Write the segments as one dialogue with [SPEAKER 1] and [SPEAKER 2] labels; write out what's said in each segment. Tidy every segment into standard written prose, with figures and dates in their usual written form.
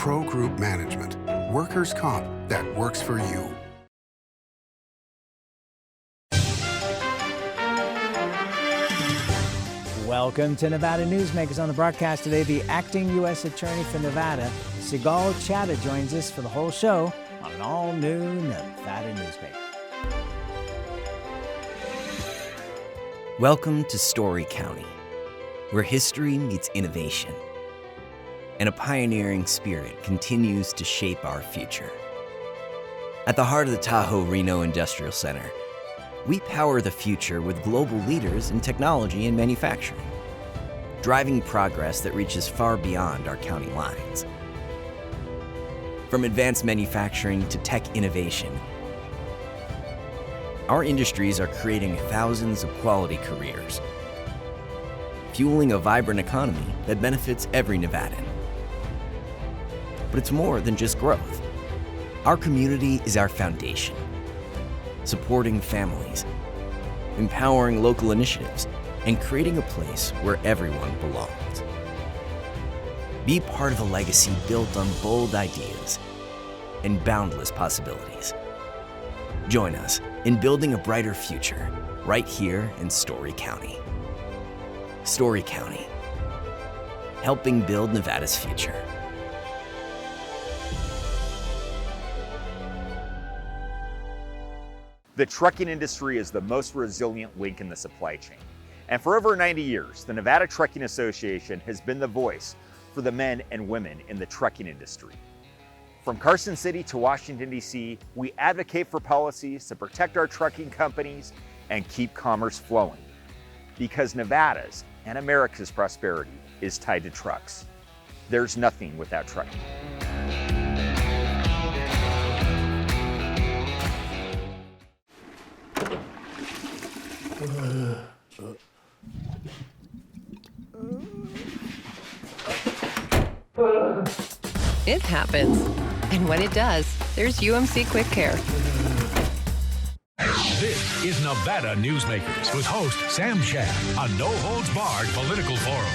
[SPEAKER 1] Pro Group Management. Workers' comp that works for you.
[SPEAKER 2] Welcome to Nevada Newsmakers. On the broadcast today, the acting U.S. Attorney for Nevada, Sigal Chattah, joins us for the whole show on an all-new Nevada Newsmaker.
[SPEAKER 3] Welcome to Story County, where history meets innovation, and a pioneering spirit continues to shape our future. At the heart of the Tahoe Reno Industrial Center, we power the future with global leaders in technology and manufacturing, driving progress that reaches far beyond our county lines. From advanced manufacturing to tech innovation, our industries are creating thousands of quality careers, fueling a vibrant economy that benefits every Nevadan. But it's more than just growth. Our community is our foundation, supporting families, empowering local initiatives, and creating a place where everyone belongs. Be part of a legacy built on bold ideas and boundless possibilities. Join us in building a brighter future right here in Story County. Story County, helping build Nevada's future.
[SPEAKER 4] The trucking industry is the most resilient link in the supply chain. And for over 90 years, the Nevada Trucking Association has been the voice for the men and women in the trucking industry. From Carson City to Washington, D.C., we advocate for policies to protect our trucking companies and keep commerce flowing. Because Nevada's and America's prosperity is tied to trucks. There's nothing without trucking.
[SPEAKER 5] It happens. And when it does, there's UMC Quick Care.
[SPEAKER 6] This is Nevada Newsmakers with host Sam Shad, a no-holds-barred political forum.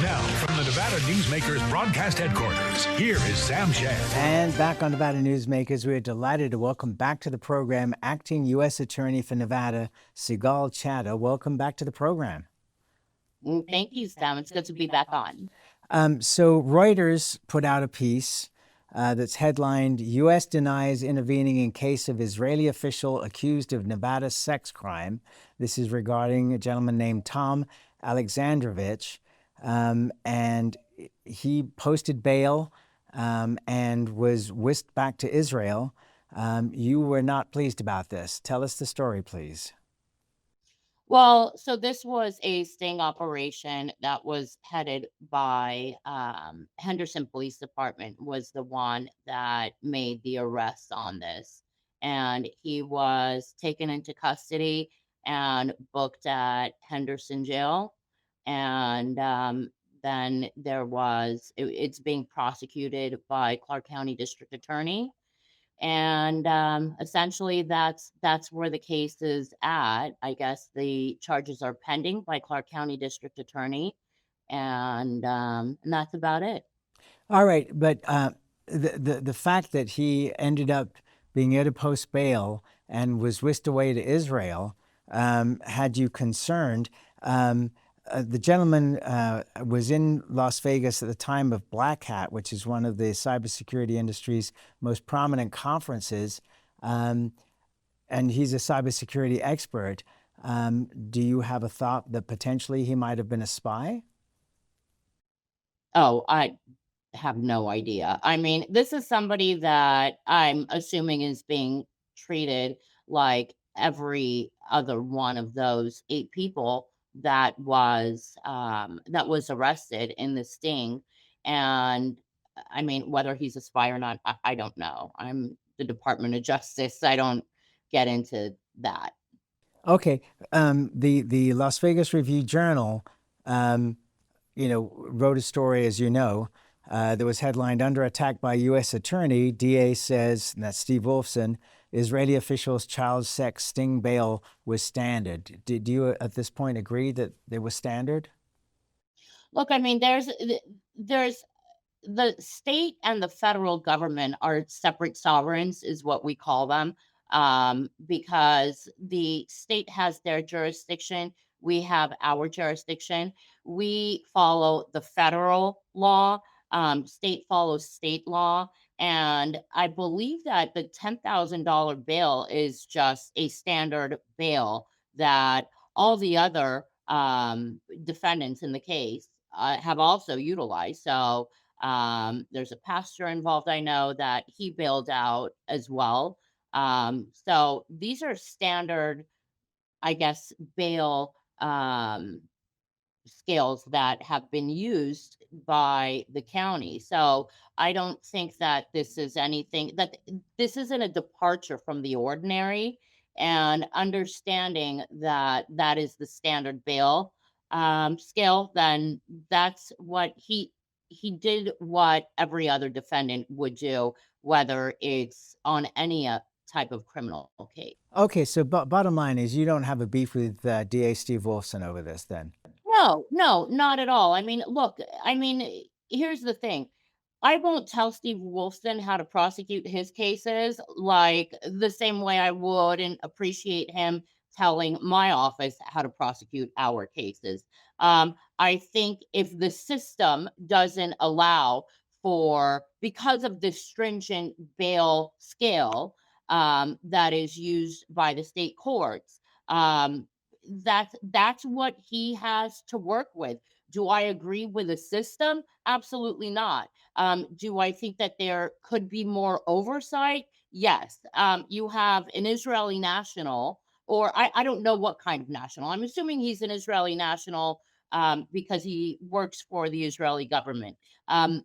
[SPEAKER 6] Now, from the Nevada Newsmakers broadcast headquarters, here is Sam Shad.
[SPEAKER 2] And back on Nevada Newsmakers, we are delighted to welcome back to the program acting U.S. Attorney for Nevada, Sigal Chattah. Welcome back to the program.
[SPEAKER 7] Thank you, Sam. It's good to be back on.
[SPEAKER 2] So Reuters put out a piece that's headlined, U.S. denies intervening in case of Israeli official accused of Nevada sex crime. This is regarding a gentleman named Tom Alexandrovich, and he posted bail and was whisked back to Israel. You were not pleased about this. Tell us the story, please.
[SPEAKER 7] Well, so this was a sting operation that was headed by Henderson Police Department was the one that made the arrest on this. And he was taken into custody and booked at Henderson Jail. And then it's being prosecuted by Clark County District Attorney. And essentially that's where the case is at. I guess the charges are pending by Clark County District Attorney, and that's about it.
[SPEAKER 2] All right, but the fact that he ended up being able to post bail and was whisked away to Israel had you concerned. The gentleman was in Las Vegas at the time of Black Hat, which is one of the cybersecurity industry's most prominent conferences, and he's a cybersecurity expert. Do you have a thought that potentially he might have been a spy?
[SPEAKER 7] Oh, I have no idea. I mean, this is somebody that I'm assuming is being treated like every other one of those 8 people that was arrested in the sting. And I mean, whether he's a spy or not, I don't know. I'm the Department of Justice. I don't get into that.
[SPEAKER 2] Okay. The Las Vegas Review-Journal, wrote a story, as you know, that was headlined, "Under Attack by U.S. Attorney, DA says," and that's Steve Wolfson, "Israeli officials' child sex sting bail was standard." Do you at this point agree that it was standard?
[SPEAKER 7] Look, I mean, there's the state and the federal government are separate sovereigns, is what we call them, because the state has their jurisdiction. We have our jurisdiction. We follow the federal law. State follows state law. And I believe that the $10,000 bail is just a standard bail that all the other defendants in the case have also utilized. So there's a pastor involved, I know, that he bailed out as well. So these are standard, I guess, bail scales that have been used by the county. So I don't think that this is anything that this isn't a departure from the ordinary, and understanding that that is the standard bail scale, then that's what he did what every other defendant would do, whether it's on any type of criminal case.
[SPEAKER 2] Okay, so bottom line is you don't have a beef with DA Steve Wolfson over this then?
[SPEAKER 7] No, no, not at all. I mean, look, I mean, here's the thing. I won't tell Steve Wolfson how to prosecute his cases like the same way I wouldn't appreciate him telling my office how to prosecute our cases. I think if the system doesn't allow for, because of the stringent bail scale that is used by the state courts, um, that's what he has to work with. Do I agree with the system? Absolutely not. Do I think that there could be more oversight? Yes. You have an Israeli national, or I don't know what kind of national. I'm assuming he's an Israeli national because he works for the Israeli government.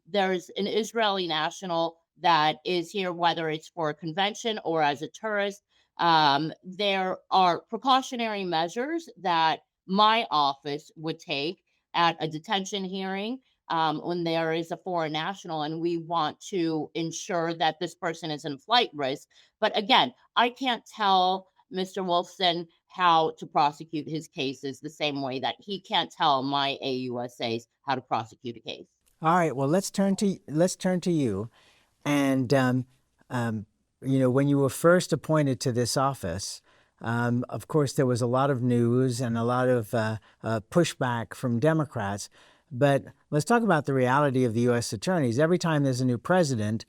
[SPEAKER 7] There's an Israeli national that is here, whether it's for a convention or as a tourist. There are precautionary measures that my office would take at a detention hearing when there is a foreign national and we want to ensure that this person isn't flight risk. But again, I can't tell Mr. Wolfson how to prosecute his cases the same way that he can't tell my AUSAs how to prosecute a case.
[SPEAKER 2] All right, well, let's turn to you. And when you were first appointed to this office, of course, there was a lot of news and a lot of pushback from Democrats. But let's talk about the reality of the U.S. attorneys. Every time there's a new president,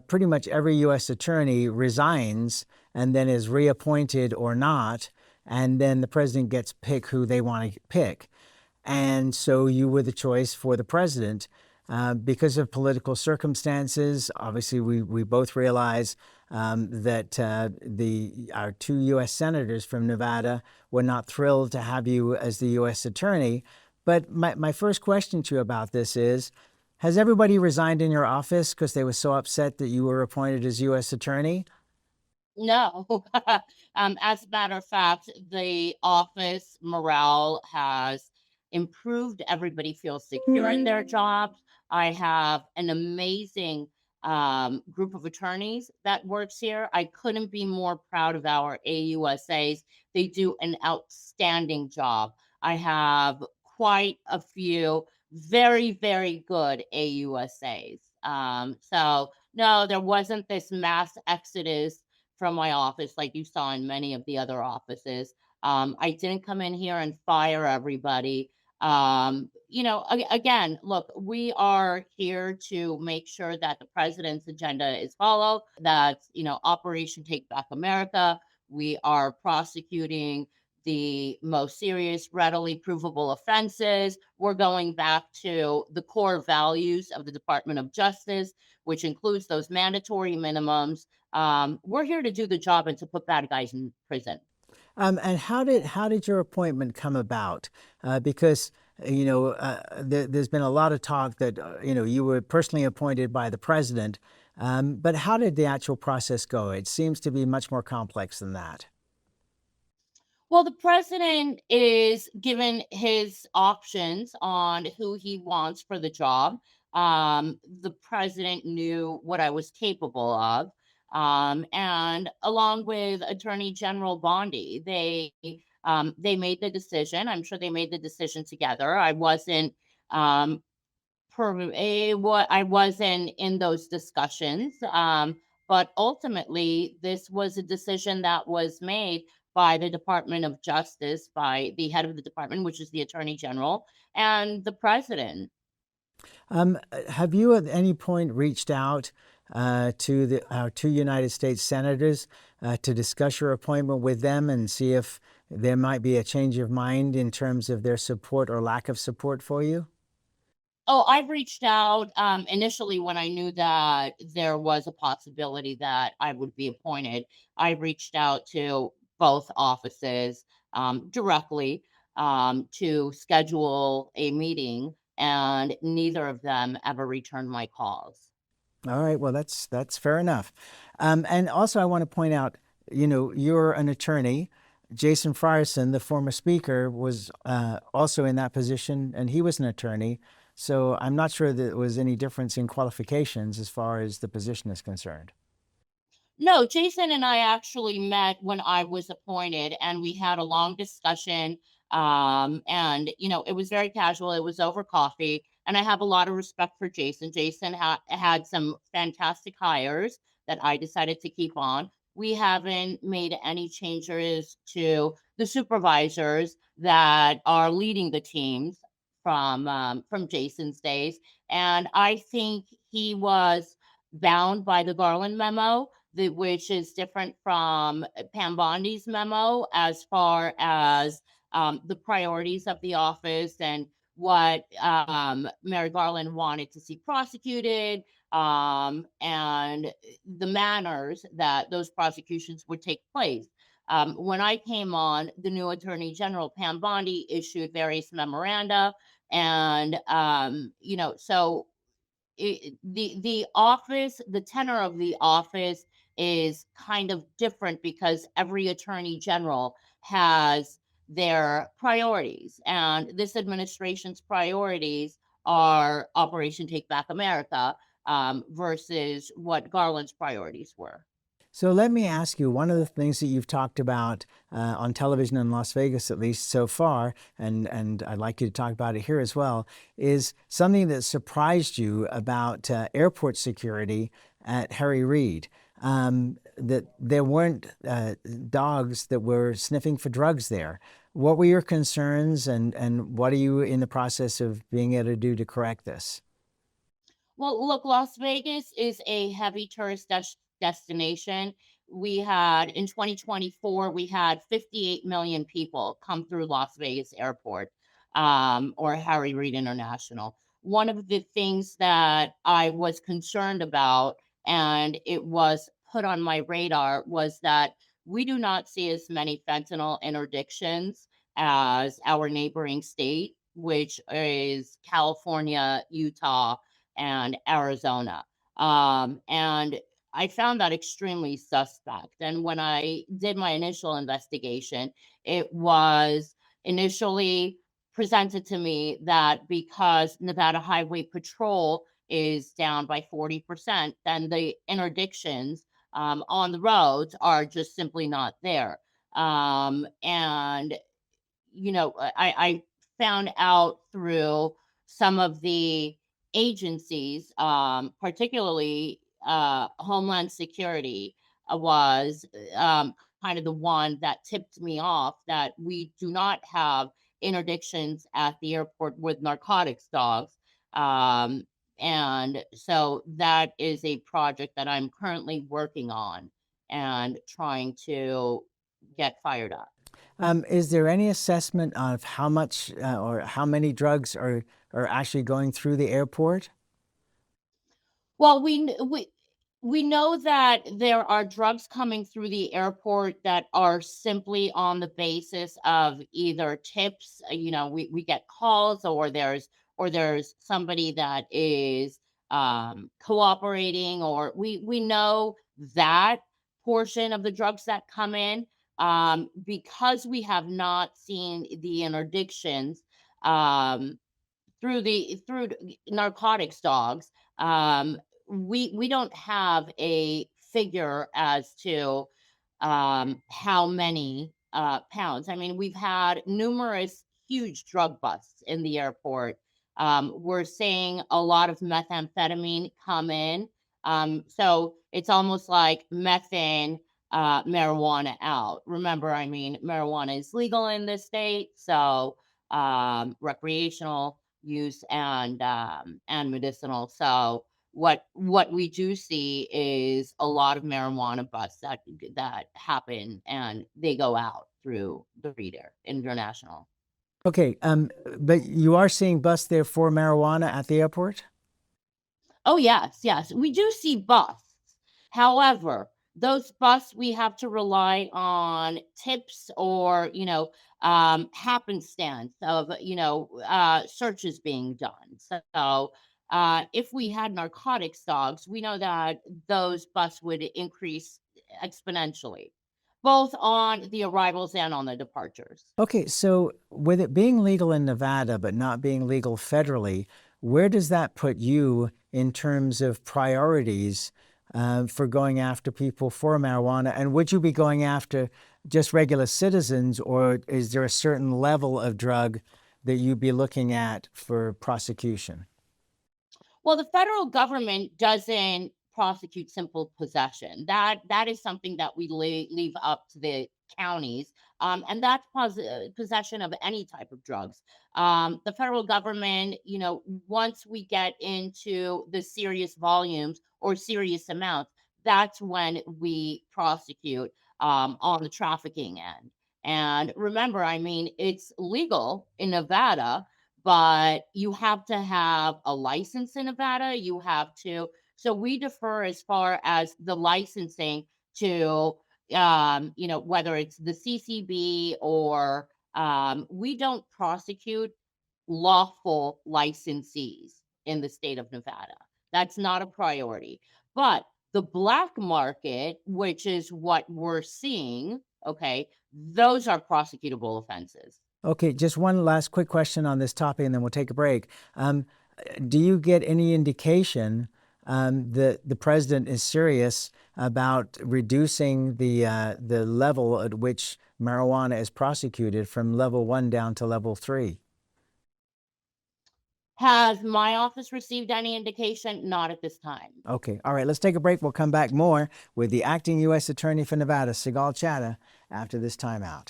[SPEAKER 2] pretty much every U.S. attorney resigns and then is reappointed or not, and then the president gets to pick who they want to pick. And so you were the choice for the president. Because of political circumstances, obviously we both realize that our two U.S. senators from Nevada were not thrilled to have you as the U.S. attorney. But my first question to you about this is, has everybody resigned in your office because they were so upset that you were appointed as U.S. attorney?
[SPEAKER 7] No. As a matter of fact, the office morale has improved. Everybody feels secure in their jobs. I have an amazing group of attorneys that works here. I couldn't be more proud of our AUSAs. They do an outstanding job. I have quite a few very, very good AUSAs. So no, there wasn't this mass exodus from my office like you saw in many of the other offices. I didn't come in here and fire everybody. Again, look, we are here to make sure that the president's agenda is followed. That's, Operation Take Back America. We are prosecuting the most serious, readily provable offenses. We're going back to the core values of the Department of Justice, which includes those mandatory minimums. We're here to do the job and to put bad guys in prison.
[SPEAKER 2] And how did your appointment come about? Because there's been a lot of talk that you were personally appointed by the president. But how did the actual process go? It seems to be much more complex than that.
[SPEAKER 7] Well, the president is given his options on who he wants for the job. The president knew what I was capable of. And along with Attorney General Bondi, they made the decision. I'm sure they made the decision together. I wasn't What I wasn't in those discussions, but ultimately, this was a decision that was made by the Department of Justice, by the head of the department, which is the Attorney General, and the president.
[SPEAKER 2] Have you at any point reached out to our two United States senators to discuss your appointment with them and see if there might be a change of mind in terms of their support or lack of support for you?
[SPEAKER 7] Oh, I've reached out initially when I knew that there was a possibility that I would be appointed. I reached out to both offices directly to schedule a meeting, and neither of them ever returned my calls.
[SPEAKER 2] All right, well, that's fair enough. And also, I want to point out, you're an attorney. Jason Frierson, the former speaker, was also in that position, and he was an attorney. So I'm not sure that there was any difference in qualifications as far as the position is concerned.
[SPEAKER 7] No, Jason and I actually met when I was appointed, and we had a long discussion. And it was very casual. It was over coffee, and I have a lot of respect for Jason. Jason had some fantastic hires that I decided to keep on. We haven't made any changes to the supervisors that are leading the teams from Jason's days, and I think he was bound by the Garland memo, which is different from Pam Bondi's memo as far as the priorities of the office and what Mary Garland wanted to see prosecuted, and the manners that those prosecutions would take place. When I came on, the new Attorney General, Pam Bondi, issued various memoranda, and so the office, the tenor of the office is kind of different because every attorney general has their priorities, and this administration's priorities are Operation Take Back America, versus what Garland's priorities were.
[SPEAKER 2] So let me ask you, one of the things that you've talked about on television in Las Vegas, at least so far, and I'd like you to talk about it here as well, is something that surprised you about airport security at Harry Reid. That there weren't dogs that were sniffing for drugs there. What were your concerns, and what are you in the process of being able to do to correct this?
[SPEAKER 7] Well, look, Las Vegas is a heavy tourist destination. We had in 2024, we had 58 million people come through Las Vegas Airport, or Harry Reid International. One of the things that I was concerned about, and it was put on my radar, was that we do not see as many fentanyl interdictions as our neighboring state, which is California, Utah, and Arizona. And I found that extremely suspect. And when I did my initial investigation, it was initially presented to me that because Nevada Highway Patrol is down by 40%, then the interdictions on the roads are just simply not there. And I found out through some of the agencies, particularly Homeland Security, was kind of the one that tipped me off that we do not have interdictions at the airport with narcotics dogs. Um, and so that is a project that I'm currently working on and trying to get fired up.
[SPEAKER 2] Is there any assessment of how much or how many drugs are actually going through the airport?
[SPEAKER 7] Well, we know that there are drugs coming through the airport that are simply on the basis of either tips. We get calls, or there's somebody that is cooperating, or we know that portion of the drugs that come in, because we have not seen the interdictions. Um, through narcotics dogs, we don't have a figure as to how many pounds. I mean, we've had numerous huge drug busts in the airport, We're seeing a lot of methamphetamine come in. So it's almost like meth in, marijuana out. Remember, I mean, marijuana is legal in this state, so recreational use and medicinal. So what we do see is a lot of marijuana busts that happen, and they go out through the reader international.
[SPEAKER 2] Okay, but you are seeing busts there for marijuana at the airport?
[SPEAKER 7] Oh, yes, yes. We do see busts. However, those busts, we have to rely on tips or, happenstance of, searches being done. So, if we had narcotics dogs, we know that those busts would increase exponentially, both on the arrivals and on the departures.
[SPEAKER 2] Okay, so with it being legal in Nevada but not being legal federally, where does that put you in terms of priorities for going after people for marijuana? And would you be going after just regular citizens, or is there a certain level of drug that you'd be looking at for prosecution?
[SPEAKER 7] Well, the federal government doesn't prosecute simple possession. That is something that we leave up to the counties, and that's possession of any type of drugs. The federal government, once we get into the serious volumes or serious amounts, that's when we prosecute on the trafficking end. And remember, I mean, it's legal in Nevada, but you have to have a license in Nevada. So we defer as far as the licensing to, whether it's the CCB or we don't prosecute lawful licensees in the state of Nevada. That's not a priority. But the black market, which is what we're seeing, okay, those are prosecutable offenses.
[SPEAKER 2] Okay, just one last quick question on this topic, and then we'll take a break. Do you get any indication that the president is serious about reducing the level at which marijuana is prosecuted from level 1 down to level 3?
[SPEAKER 7] Has my office received any indication? Not at this time.
[SPEAKER 2] Okay, all right, let's take a break. We'll come back more with the acting U.S. Attorney for Nevada, Sigal Chattah, after this timeout.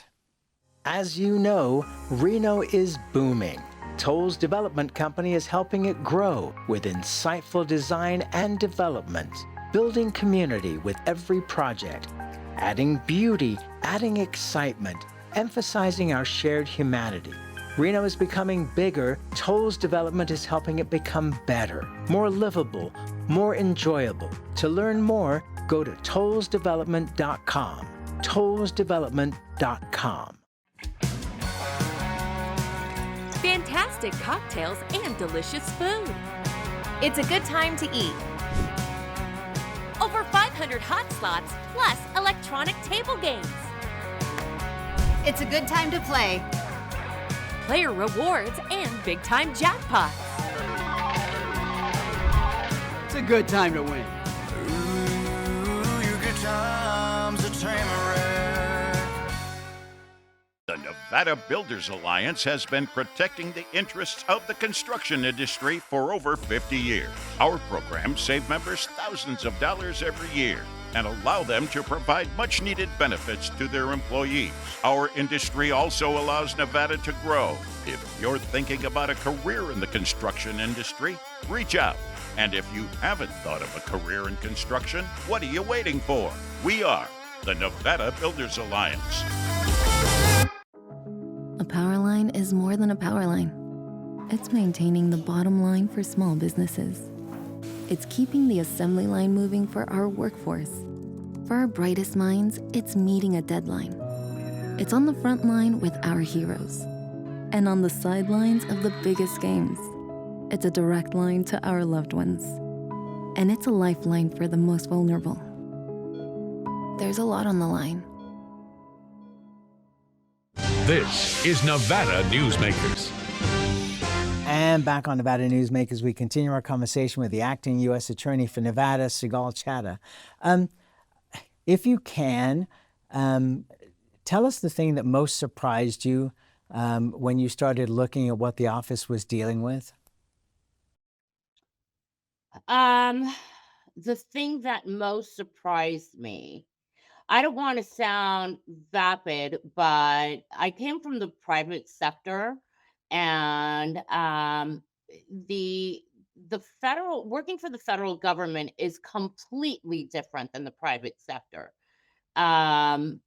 [SPEAKER 2] As you know, Reno is booming. Toll's development company is helping it grow with insightful design and development, building community with every project, adding beauty, adding excitement, emphasizing our shared humanity. Reno is becoming bigger. Toll's development is helping it become better, more livable, more enjoyable. To learn more, go to tollsdevelopment.com. tollsdevelopment.com.
[SPEAKER 8] Fantastic cocktails and delicious food. It's a good time to eat. Over 500 hot slots, plus electronic table games.
[SPEAKER 9] It's a good time to play.
[SPEAKER 8] Player rewards and big-time jackpots.
[SPEAKER 10] It's a good time to win.
[SPEAKER 11] Your good times are tamarack.
[SPEAKER 12] The Nevada Builders Alliance has been protecting the interests of the construction industry for over 50 years. Our programs save members thousands of dollars every year and allow them to provide much-needed benefits to their employees. Our industry also allows Nevada to grow. If you're thinking about a career in the construction industry, reach out. And if you haven't thought of a career in construction, what are you waiting for? We are the Nevada Builders Alliance.
[SPEAKER 13] A power line is more than a power line. It's maintaining the bottom line for small businesses. It's keeping the assembly line moving for our workforce. For our brightest minds, it's meeting a deadline. It's on the front line with our heroes. And on the sidelines of the biggest games. It's a direct line to our loved ones. And it's a lifeline for the most vulnerable. There's a lot on the line.
[SPEAKER 6] This is Nevada Newsmakers.
[SPEAKER 2] And back on Nevada Newsmakers, we continue our conversation with the acting U.S. Attorney for Nevada, Sigal Chattah. If you can, tell us the thing that most surprised you when you started looking at what the office was dealing with.
[SPEAKER 7] Um, the thing that most surprised me, I don't want to sound vapid, but I came from the private sector, and the the federal working for the federal government is completely different than the private sector. Um,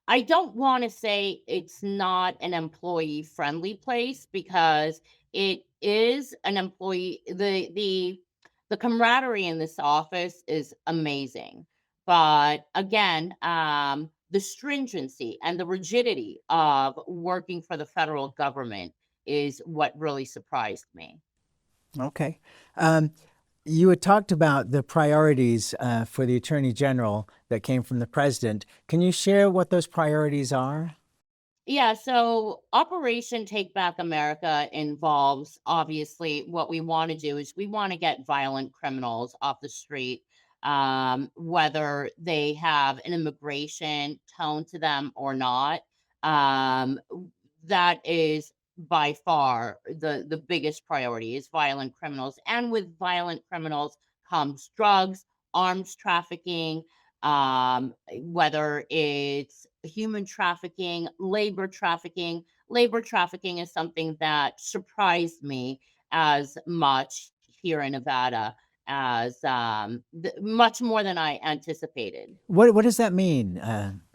[SPEAKER 7] I don't want to say it's not an employee friendly place because it is an employee the camaraderie in this office is amazing. But again, the stringency and the rigidity of working for the federal government is what really surprised me.
[SPEAKER 2] Okay. You had talked about the priorities for the Attorney General that came from the President. Can you share what those priorities are?
[SPEAKER 7] Yeah, so Operation Take Back America involves obviously what we want to do is we want to get violent criminals off the street, whether they have an immigration tone to them or not. Um, that is by far the biggest priority is violent criminals, and with violent criminals comes drugs, arms trafficking, whether it's human trafficking, labor trafficking. Labor trafficking is something that surprised me as much here in Nevada as much more than I anticipated.
[SPEAKER 2] What does that mean,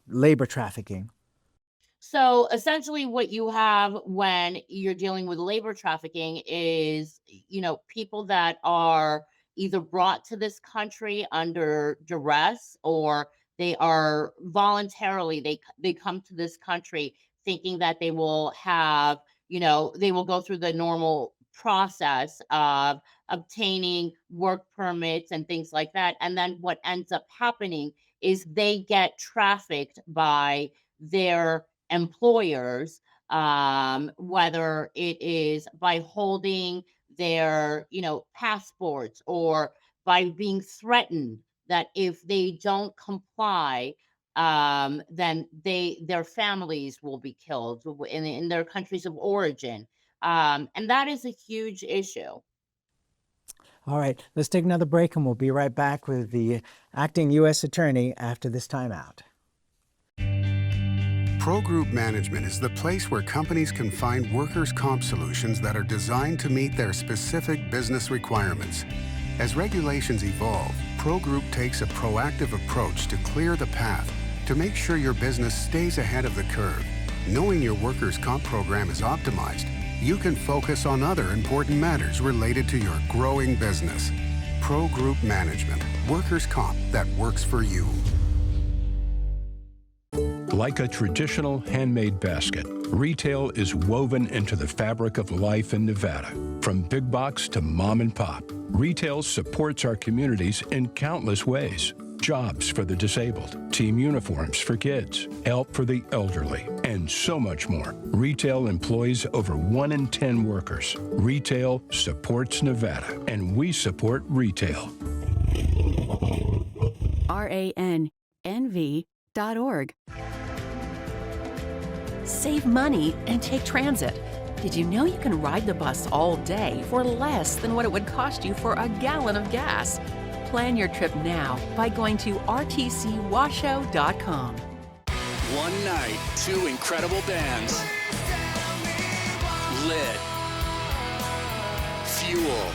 [SPEAKER 2] labor trafficking?
[SPEAKER 7] So essentially, what you have when you're dealing with labor trafficking is, people that are either brought to this country under duress or they are voluntarily they come to this country thinking that they will have, they will go through the normal process of obtaining work permits and things like that. And then what ends up happening is they get trafficked by their employers, whether it is by holding their, passports or by being threatened that if they don't comply, then their families will be killed in their countries of origin. And that is a huge issue.
[SPEAKER 2] All right, let's take another break and we'll be right back with the acting U.S. Attorney after this timeout.
[SPEAKER 1] Pro Group Management is the place where companies can find workers' comp solutions that are designed to meet their specific business requirements. As regulations evolve, Pro Group takes a proactive approach to clear the path to make sure your business stays ahead of the curve. Knowing your workers' comp program is optimized, you can focus on other important matters related to your growing business. Pro Group Management, workers' comp that works for you.
[SPEAKER 14] Like a traditional handmade basket, retail is woven into the fabric of life in Nevada. From big box to mom and pop, retail supports our communities in countless ways. Jobs for the disabled, team uniforms for kids, help for the elderly, and so much more. Retail employs over 1 in 10 workers. Retail supports Nevada, and we support retail.
[SPEAKER 15] RANNV.org. Save money and take transit. Did you know you can ride the bus all day for less than what it would cost you for a gallon of gas? Plan your trip now by going to rtcwashoe.com.
[SPEAKER 16] One night, 2 incredible bands. Lit. Fuel.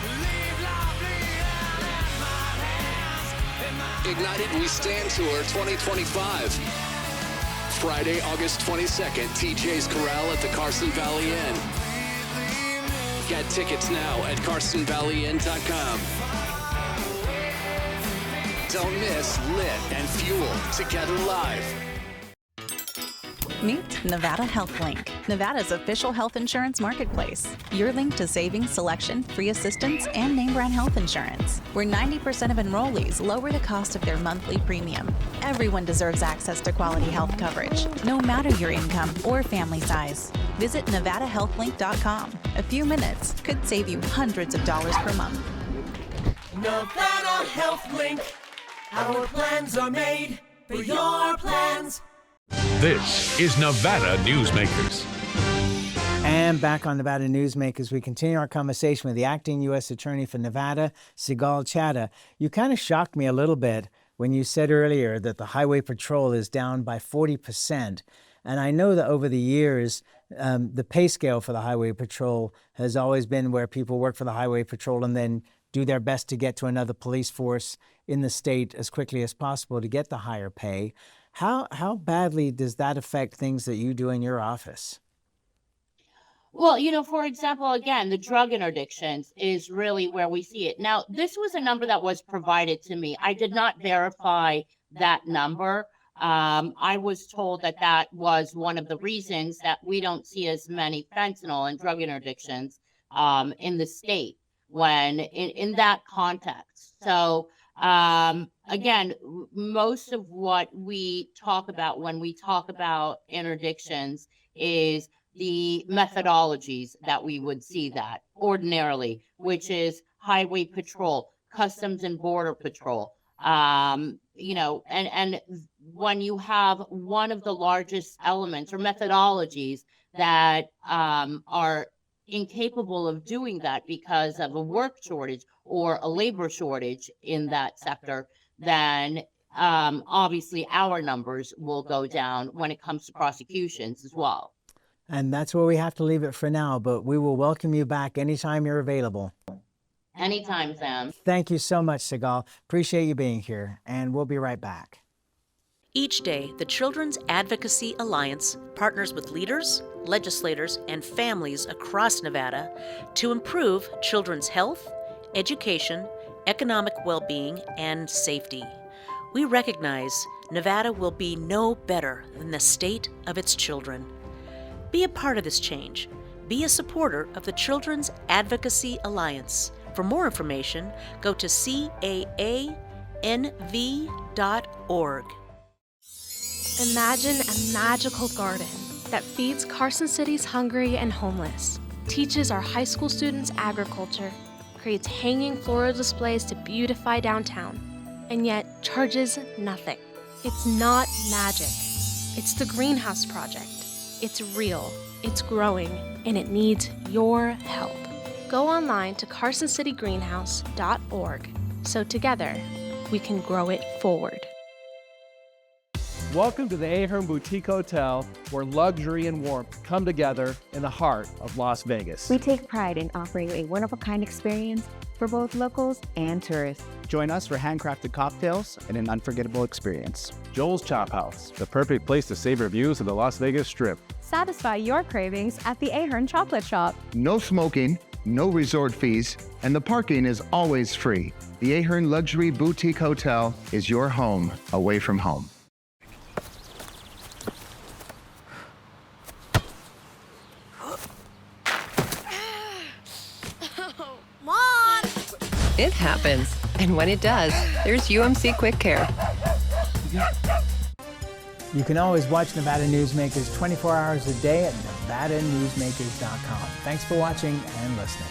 [SPEAKER 16] Ignited We Stand Tour 2025. Friday, August 22nd, TJ's Corral at the Carson Valley Inn. Get tickets now at carsonvalleyinn.com. Don't miss Lit and Fuel together live.
[SPEAKER 17] Meet Nevada Health Link, Nevada's official health insurance marketplace. Your link to savings, selection, free assistance, and name brand health insurance, where 90% of enrollees lower the cost of their monthly premium. Everyone deserves access to quality health coverage, no matter your income or family size. Visit NevadaHealthLink.com. A few minutes could save you hundreds of dollars per month.
[SPEAKER 18] Nevada Health Link. Our plans are made for your plans.
[SPEAKER 6] This is Nevada Newsmakers.
[SPEAKER 2] And back on Nevada Newsmakers, we continue our conversation with the acting U.S. Attorney for Nevada, Sigal Chattah. You kind of shocked me a little bit when you said earlier that the Highway Patrol is down by 40%. And I know that over the years, the pay scale for the Highway Patrol has always been where people work for the Highway Patrol and then do their best to get to another police force in the state as quickly as possible to get the higher pay. How badly does that affect things that you do in your office?
[SPEAKER 7] Well, for example, again, the drug interdictions is really where we see it. Now, this was a number that was provided to me. I did not verify that number. I was told that that was one of the reasons that we don't see as many fentanyl and drug interdictions in the state when in that context. So, again, most of what we talk about when we talk about interdictions is the methodologies that we would see that ordinarily, which is Highway Patrol, Customs and Border Patrol, and when you have one of the largest elements or methodologies that are incapable of doing that because of a work shortage or a labor shortage in that sector, then obviously our numbers will go down when it comes to prosecutions as well.
[SPEAKER 2] And that's where we have to leave it for now, but we will welcome you back anytime you're available.
[SPEAKER 7] Anytime, Sam.
[SPEAKER 2] Thank you so much, Sigal. Appreciate you being here, and we'll be right back.
[SPEAKER 19] Each day, the Children's Advocacy Alliance partners with leaders, legislators, and families across Nevada to improve children's health, education, economic well-being, and safety. We recognize Nevada will be no better than the state of its children. Be a part of this change. Be a supporter of the Children's Advocacy Alliance. For more information, go to caanv.org.
[SPEAKER 20] Imagine a magical garden that feeds Carson City's hungry and homeless, teaches our high school students agriculture, creates hanging floral displays to beautify downtown, and yet charges nothing. It's not magic. It's the Greenhouse Project. It's real, it's growing, and it needs your help. Go online to carsоncitygreenhouse.org so together we can grow it forward.
[SPEAKER 21] Welcome to the Ahern Boutique Hotel, where luxury and warmth come together in the heart of Las Vegas.
[SPEAKER 22] We take pride in offering a one-of-a-kind experience for both locals and tourists.
[SPEAKER 10] Join us for handcrafted cocktails and an unforgettable experience.
[SPEAKER 21] Joel's Chop House, the perfect place to savor views of the Las Vegas Strip.
[SPEAKER 23] Satisfy your cravings at the Ahern Chocolate Shop.
[SPEAKER 24] No smoking, no resort fees, and the parking is always free. The Ahern Luxury Boutique Hotel is your home away from home.
[SPEAKER 5] Mom! It happens. And when it does, there's UMC Quick Care.
[SPEAKER 2] You can always watch Nevada Newsmakers 24 hours a day at NevadaNewsmakers.com. Thanks for watching and listening.